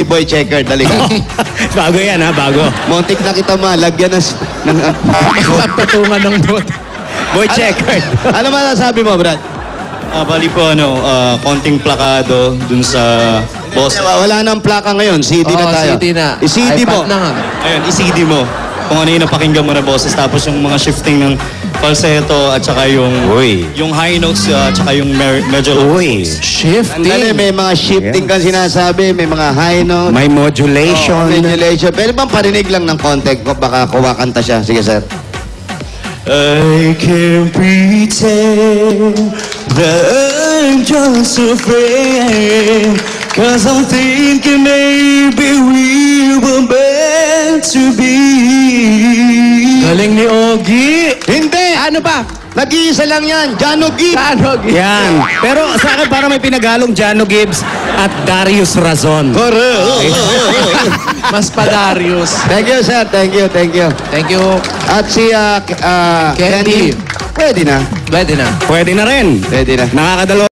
Boy Checker, dali ka. Bago yan ha, bago. Montik na kita malagyan ng Patungan ng bot. Boy Checker. Ano masasabi mo, Brad? Bali po, konting plakado dun sa boss. Wala nang plaka ngayon, CD na tayo. CD na. I-CD mo. iPad na nga. Ayun, i-CD mo. Kung ano yung napakinggan mo na boses. Tapos yung mga shifting ng falsetto at saka yung high notes at saka yung medyo low notes. Shifting. Andali, may mga shifting kang sinasabi, may mga high note. May modulation. Modulation. Pwede bang parinig lang ng konti? Baka kumakanta siya. Sige, sir. I can't pretend that I'm just afraid, 'cause I'm thinking maybe we were meant to be. Galing ni Ogie. Hindi! Ano ba? Nag-iisa lang yan. Jano Gibb. Ano? Yan. Pero sa akin parang may pinagalong Jano Gibbs at Darius Razon. Mas pa Darius. Thank you, sir. Thank you, thank you. Thank you. At si Candy. Pwede na. Pwede na. Pwede na rin. Pwede na. Nakakadalawa.